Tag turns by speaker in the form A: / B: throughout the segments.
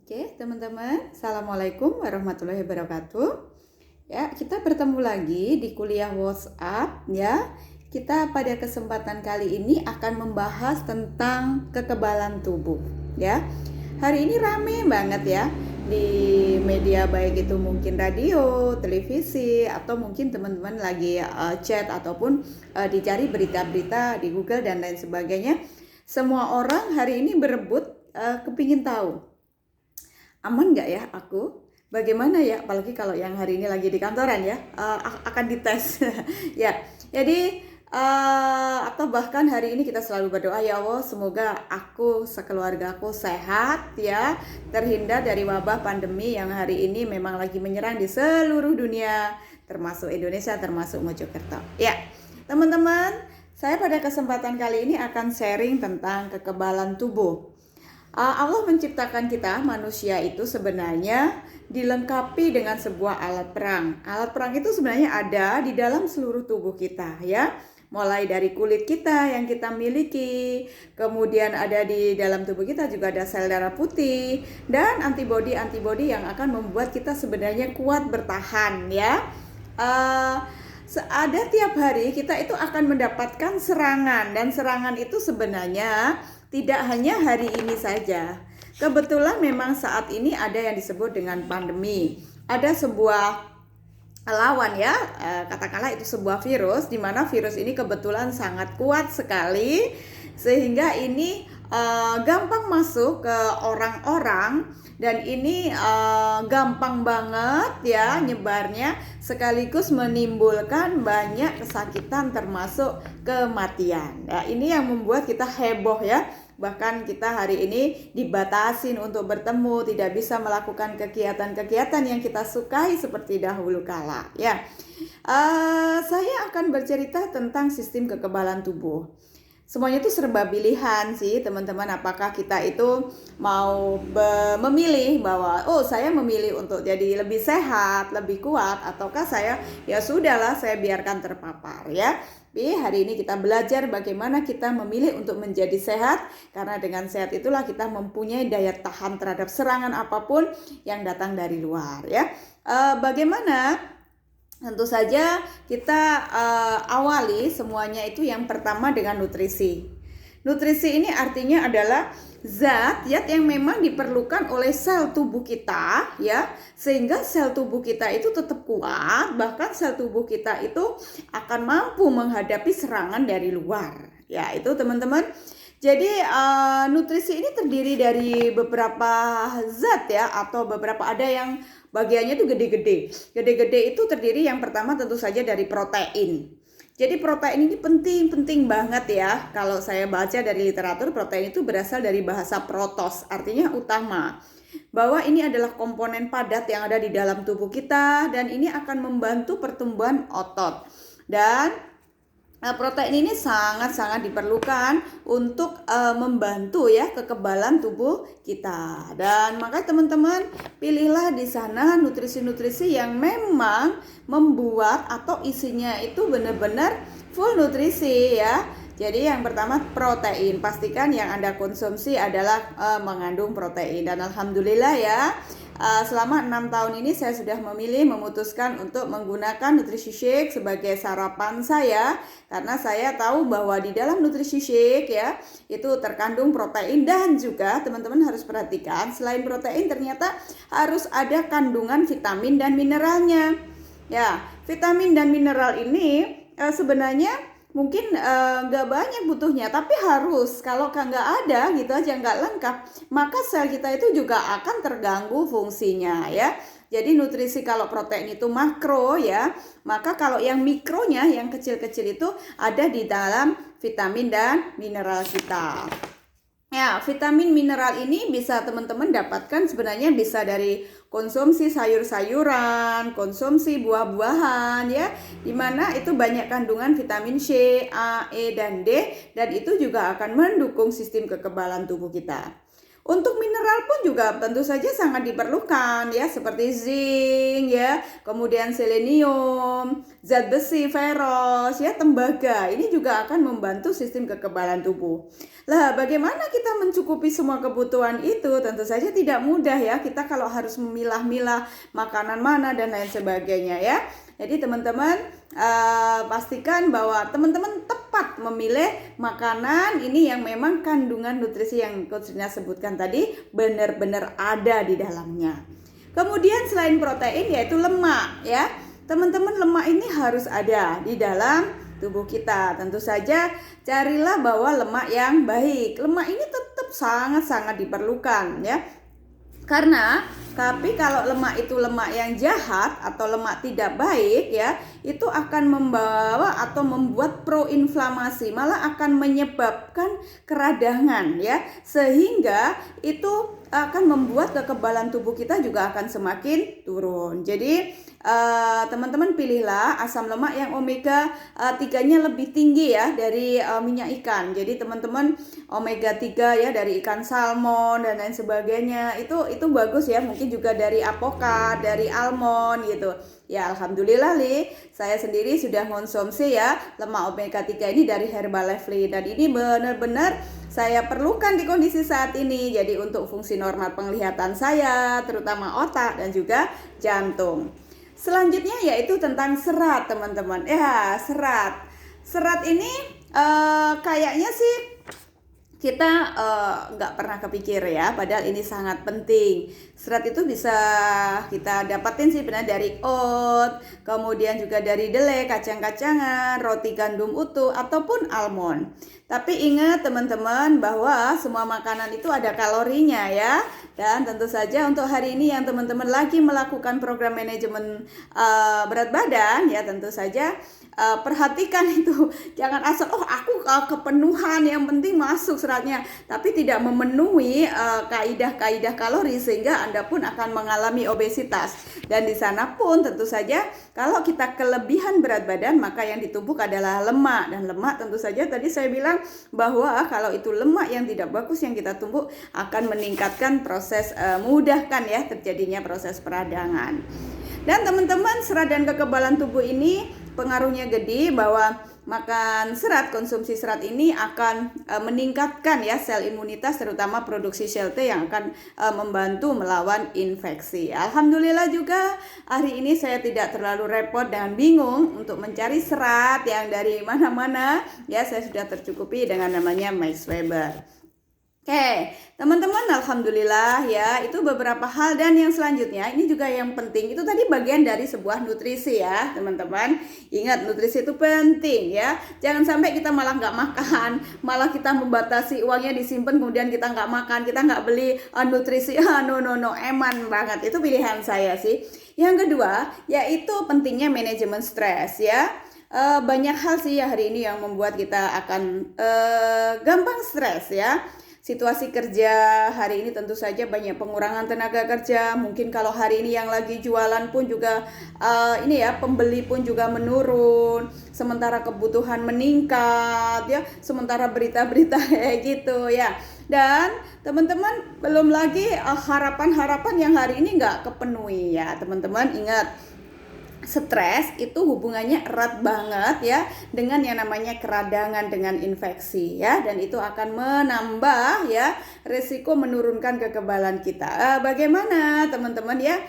A: Oke, teman-teman, Assalamualaikum warahmatullahi wabarakatuh. Ya, kita bertemu lagi di kuliah WhatsApp ya. Kita pada kesempatan kali ini akan membahas tentang kekebalan tubuh ya. Hari ini rame banget ya di media, baik itu mungkin radio, televisi, atau mungkin teman-teman lagi chat ataupun dicari berita-berita di Google dan lain sebagainya. Semua orang hari ini berebut kepingin tahu, aman nggak ya aku? Bagaimana ya? Apalagi kalau yang hari ini lagi di kantoran ya, akan dites. Ya, jadi atau bahkan hari ini kita selalu berdoa, ya Allah, semoga aku sekeluargaku sehat ya, terhindar dari wabah pandemi yang hari ini memang lagi menyerang di seluruh dunia, termasuk Indonesia, termasuk Mojokerto. Ya, teman-teman, saya pada kesempatan kali ini akan sharing tentang kekebalan tubuh. Allah menciptakan kita manusia itu sebenarnya dilengkapi dengan sebuah alat perang. Alat perang itu sebenarnya ada di dalam seluruh tubuh kita ya. Mulai dari kulit kita yang kita miliki, kemudian ada di dalam tubuh kita juga ada sel darah putih dan antibodi-antibodi yang akan membuat kita sebenarnya kuat bertahan ya. Ada tiap hari kita itu akan mendapatkan serangan, dan serangan itu sebenarnya tidak hanya hari ini saja. Kebetulan memang saat ini ada yang disebut dengan pandemi. Ada sebuah lawan ya, katakanlah itu sebuah virus, di mana virus ini kebetulan sangat kuat sekali sehingga ini gampang masuk ke orang-orang, dan ini gampang banget ya nyebarnya, sekaligus menimbulkan banyak kesakitan termasuk kematian. Nah, ini yang membuat kita heboh ya. Bahkan kita hari ini dibatasin untuk bertemu, tidak bisa melakukan kegiatan-kegiatan yang kita sukai seperti dahulu kala ya. Saya akan bercerita tentang sistem kekebalan tubuh. Semuanya itu serba pilihan sih teman-teman. Apakah kita itu mau memilih bahwa saya memilih untuk jadi lebih sehat, lebih kuat, ataukah saya ya sudahlah saya biarkan terpapar ya. Tapi hari ini kita belajar bagaimana kita memilih untuk menjadi sehat, karena dengan sehat itulah kita mempunyai daya tahan terhadap serangan apapun yang datang dari luar ya. Bagaimana? Tentu saja kita awali semuanya itu yang pertama dengan nutrisi. Nutrisi ini artinya adalah zat yang memang diperlukan oleh sel tubuh kita ya, sehingga sel tubuh kita itu tetap kuat, bahkan sel tubuh kita itu akan mampu menghadapi serangan dari luar. Ya, itu teman-teman. Jadi nutrisi ini terdiri dari beberapa zat ya, atau beberapa, ada yang bagiannya itu gede-gede. Gede-gede itu terdiri yang pertama tentu saja dari protein. Jadi protein ini penting banget ya. Kalau saya baca dari literatur, protein itu berasal dari bahasa protos, artinya utama. Bahwa ini adalah komponen padat yang ada di dalam tubuh kita, dan ini akan membantu pertumbuhan otot. Dan protein ini sangat-sangat diperlukan untuk membantu ya kekebalan tubuh kita. Dan maka teman-teman pilihlah di sana nutrisi-nutrisi yang memang membuat atau isinya itu benar-benar full nutrisi ya. Jadi yang pertama protein, pastikan yang Anda konsumsi adalah mengandung protein. Dan alhamdulillah ya, selama 6 tahun ini saya sudah memutuskan untuk menggunakan nutrisi shake sebagai sarapan saya, karena saya tahu bahwa di dalam nutrisi shake ya itu terkandung protein, dan juga teman-teman harus perhatikan selain protein ternyata harus ada kandungan vitamin dan mineralnya. Ya, vitamin dan mineral ini sebenarnya mungkin nggak banyak butuhnya, tapi harus. Kalau nggak ada gitu aja, nggak lengkap, maka sel kita itu juga akan terganggu fungsinya ya. Jadi nutrisi kalau protein itu makro ya, maka kalau yang mikronya, yang kecil-kecil itu ada di dalam vitamin dan mineral kita. Ya, vitamin mineral ini bisa teman-teman dapatkan sebenarnya bisa dari konsumsi sayur-sayuran, konsumsi buah-buahan ya, dimana itu banyak kandungan vitamin C, A, E, dan D, dan itu juga akan mendukung sistem kekebalan tubuh kita. Untuk mineral pun juga tentu saja sangat diperlukan ya, seperti zinc ya, kemudian selenium, zat besi, ferros ya, tembaga. Ini juga akan membantu sistem kekebalan tubuh. Lah, bagaimana kita mencukupi semua kebutuhan itu? Tentu saja tidak mudah ya. Kita kalau harus memilah-milah makanan mana dan lain sebagainya ya. Jadi teman-teman pastikan bahwa teman-teman tepat memilih makanan ini yang memang kandungan nutrisi yang Coach Rina sebutkan tadi benar-benar ada di dalamnya. Kemudian selain protein yaitu lemak ya. Teman-teman, lemak ini harus ada di dalam tubuh kita. Tentu saja carilah bahwa lemak yang baik. Lemak ini tetap sangat-sangat diperlukan ya. Karena tapi kalau lemak itu lemak yang jahat atau lemak tidak baik ya, itu akan membawa atau membuat proinflamasi, malah akan menyebabkan keradangan ya, sehingga itu akan membuat kekebalan tubuh kita juga akan semakin turun. Jadi teman-teman pilihlah asam lemak yang omega 3-nya lebih tinggi ya dari minyak ikan. Jadi teman-teman omega 3 ya dari ikan salmon dan lain sebagainya. Itu bagus ya, mungkin juga dari apokat, dari almond gitu. Ya alhamdulillah saya sendiri sudah konsumsi ya lemak omega 3 ini dari Herbalife dan ini benar-benar saya perlukan di kondisi saat ini. Jadi untuk fungsi normal penglihatan saya, terutama otak dan juga jantung. Selanjutnya yaitu tentang serat teman-teman. Ya serat. Serat ini kayaknya sih kita nggak pernah kepikir ya, padahal ini sangat penting. Serat itu bisa kita dapatin sih benar dari oat, kemudian juga dari delai, kacang-kacangan, roti gandum utuh, ataupun almond. Tapi ingat teman-teman bahwa semua makanan itu ada kalorinya ya. Dan tentu saja untuk hari ini yang teman-teman lagi melakukan program manajemen berat badan ya, tentu saja perhatikan itu, jangan asal aku kepenuhan yang penting masuk seratnya, tapi tidak memenuhi kaidah-kaidah kalori sehingga Anda pun akan mengalami obesitas. Dan di sana pun tentu saja kalau kita kelebihan berat badan maka yang ditumpuk adalah lemak, dan lemak tentu saja tadi saya bilang bahwa kalau itu lemak yang tidak bagus yang kita tumpuk akan meningkatkan proses mudahkan ya terjadinya proses peradangan. Dan teman-teman, serat dan kekebalan tubuh ini pengaruhnya gede, bahwa makan serat, konsumsi serat ini akan meningkatkan ya sel imunitas, terutama produksi sel T yang akan membantu melawan infeksi. Alhamdulillah juga hari ini saya tidak terlalu repot dan bingung untuk mencari serat yang dari mana-mana ya, saya sudah tercukupi dengan namanya Max Weber. Oke, teman-teman, alhamdulillah ya, itu beberapa hal. Dan yang selanjutnya ini juga yang penting, itu tadi bagian dari sebuah nutrisi ya teman-teman. Ingat, nutrisi itu penting ya, jangan sampai kita malah nggak makan, malah kita membatasi uangnya disimpan, kemudian kita nggak makan, kita nggak beli nutrisi. No, eman banget, itu pilihan saya sih. Yang kedua yaitu pentingnya manajemen stres ya. Banyak hal sih ya hari ini yang membuat kita akan gampang stres ya. Situasi kerja hari ini tentu saja banyak pengurangan tenaga kerja. Mungkin kalau hari ini yang lagi jualan pun juga ini ya, pembeli pun juga menurun, sementara kebutuhan meningkat ya, sementara berita-berita kayak gitu ya. Dan teman-teman, belum lagi harapan-harapan yang hari ini nggak kepenuhi ya teman-teman. Ingat, stres itu hubungannya erat banget ya dengan yang namanya keradangan, dengan infeksi ya, dan itu akan menambah ya risiko menurunkan kekebalan kita. Bagaimana teman-teman ya,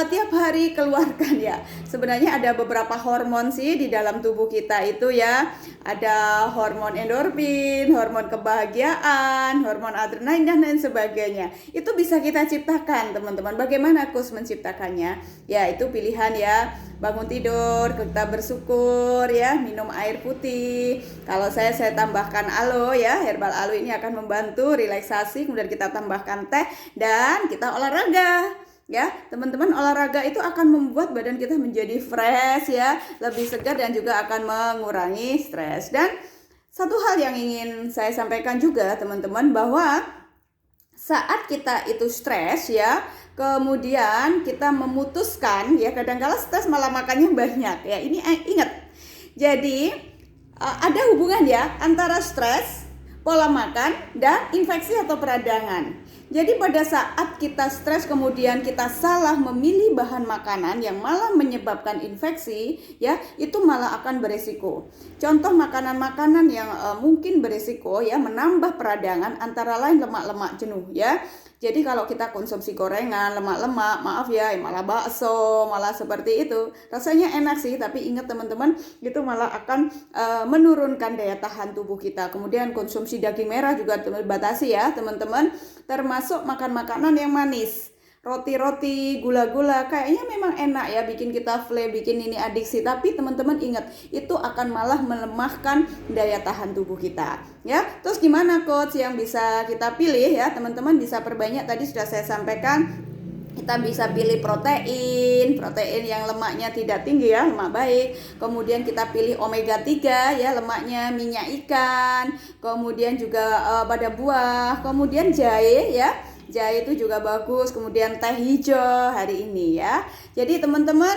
A: tiap hari keluarkan ya, sebenarnya ada beberapa hormon sih di dalam tubuh kita itu ya, ada hormon endorfin, hormon kebahagiaan, hormon adrenalin dan lain sebagainya. Itu bisa kita ciptakan teman-teman. Bagaimana Coach menciptakannya? Ya itu pilihan ya, bangun tidur kita bersyukur ya, minum air putih. Kalau saya tambahkan aloe ya, herbal aloe ini akan membantu relaksasi, kemudian kita tambahkan teh dan kita olahraga. Ya, teman-teman, olahraga itu akan membuat badan kita menjadi fresh ya, lebih segar dan juga akan mengurangi stres. Dan satu hal yang ingin saya sampaikan juga teman-teman, bahwa saat kita itu stres ya, kemudian kita memutuskan ya, kadang-kala stres malah makannya banyak ya. Ini ingat. Jadi ada hubungan ya antara stres, pola makan dan infeksi atau peradangan. Jadi pada saat kita stres kemudian kita salah memilih bahan makanan yang malah menyebabkan infeksi, ya, itu malah akan beresiko. Contoh makanan-makanan yang mungkin beresiko, ya, menambah peradangan antara lain lemak-lemak jenuh, ya. Jadi kalau kita konsumsi gorengan, lemak-lemak, maaf ya, malah bakso, malah seperti itu. Rasanya enak sih, tapi ingat teman-teman, itu malah akan menurunkan daya tahan tubuh kita. Kemudian konsumsi daging merah juga dibatasi ya, teman-teman. Termasuk makan makanan yang manis. Roti-roti, gula-gula, kayaknya memang enak ya, bikin kita fle, bikin ini adiksi. Tapi teman-teman ingat, itu akan malah melemahkan daya tahan tubuh kita. Ya, terus gimana coach yang bisa kita pilih ya, teman-teman bisa perbanyak. Tadi sudah saya sampaikan, kita bisa pilih protein yang lemaknya tidak tinggi ya, lemak baik. Kemudian kita pilih omega 3 ya, lemaknya minyak ikan. Kemudian juga pada buah. Kemudian jahe ya. Jahe itu juga bagus, kemudian teh hijau hari ini ya. Jadi teman-teman,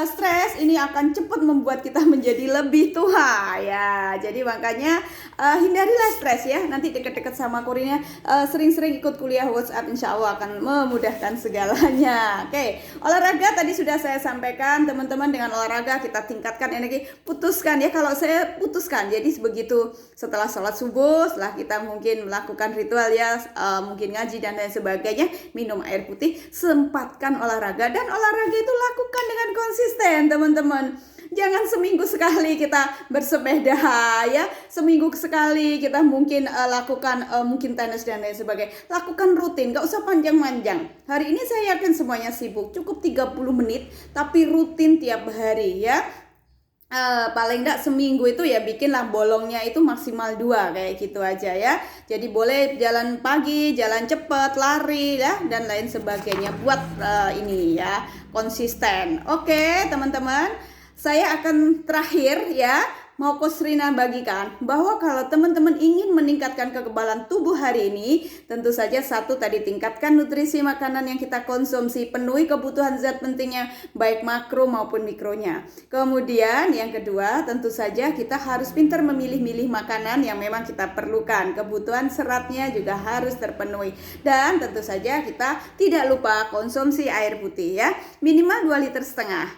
A: stres ini akan cepat membuat kita menjadi lebih tua ya. Jadi makanya hindarilah stres ya. Nanti dekat-dekat sama Kurnia, sering-sering ikut kuliah WhatsApp, insya Allah akan memudahkan segalanya. Oke, olahraga tadi sudah saya sampaikan, teman-teman. Dengan olahraga kita tingkatkan energi. Putuskan ya, kalau saya putuskan. Jadi begitu setelah sholat subuh, setelah kita mungkin melakukan ritual ya, mungkin ngaji dan lain sebagainya, minum air putih, sempatkan olahraga. Dan olahraga itu lakukan dengan konsisten teman-teman. Jangan seminggu sekali kita bersepeda ya, seminggu sekali kita mungkin lakukan mungkin tenis dan lain sebagainya. Lakukan rutin, gak usah panjang-panjang. Hari ini saya yakin semuanya sibuk, cukup 30 menit tapi rutin tiap hari ya. Paling enggak seminggu itu ya bikinlah bolongnya itu maksimal 2 kayak gitu aja ya. Jadi boleh jalan pagi, jalan cepat, lari ya, dan lain sebagainya. Buat ini ya, konsisten. Oke teman-teman, saya akan terakhir ya, mau Coach Rina bagikan bahwa kalau teman-teman ingin meningkatkan kekebalan tubuh hari ini, tentu saja satu tadi, tingkatkan nutrisi makanan yang kita konsumsi, penuhi kebutuhan zat pentingnya baik makro maupun mikronya. Kemudian yang kedua, tentu saja kita harus pintar memilih-milih makanan yang memang kita perlukan, kebutuhan seratnya juga harus terpenuhi. Dan tentu saja kita tidak lupa konsumsi air putih ya, minimal 2,5 liter.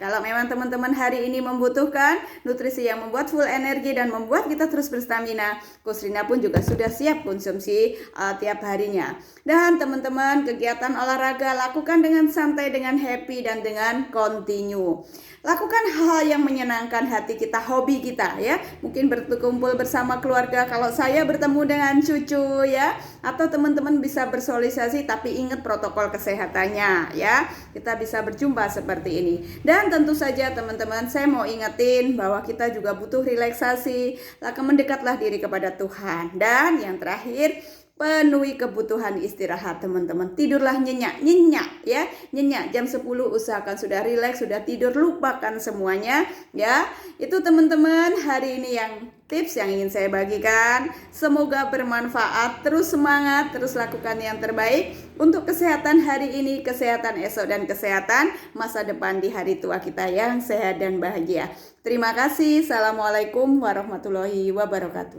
A: Kalau memang teman-teman hari ini membutuhkan nutrisi yang membuat full energi dan membuat kita terus berstamina, Coach Rina pun juga sudah siap konsumsi tiap harinya. Dan teman-teman, kegiatan olahraga lakukan dengan santai, dengan happy, dan dengan continue. Lakukan hal yang menyenangkan hati kita, hobi kita ya. Mungkin berkumpul bersama keluarga, kalau saya bertemu dengan cucu ya, atau teman-teman bisa bersosialisasi, tapi ingat protokol kesehatannya ya. Kita bisa berjumpa seperti ini. Dan tentu saja teman-teman, saya mau ingetin bahwa kita juga butuh relaksasi, mendekatlah diri kepada Tuhan. Dan yang terakhir, penuhi kebutuhan istirahat teman-teman. Tidurlah nyenyak ya, nyenyak jam 10 usahakan sudah rileks, sudah tidur, lupakan semuanya ya. Itu teman-teman hari ini yang tips yang ingin saya bagikan. Semoga bermanfaat. Terus semangat, terus lakukan yang terbaik untuk kesehatan hari ini, kesehatan esok, dan kesehatan masa depan di hari tua kita yang sehat dan bahagia. Terima kasih. Assalamualaikum warahmatullahi wabarakatuh.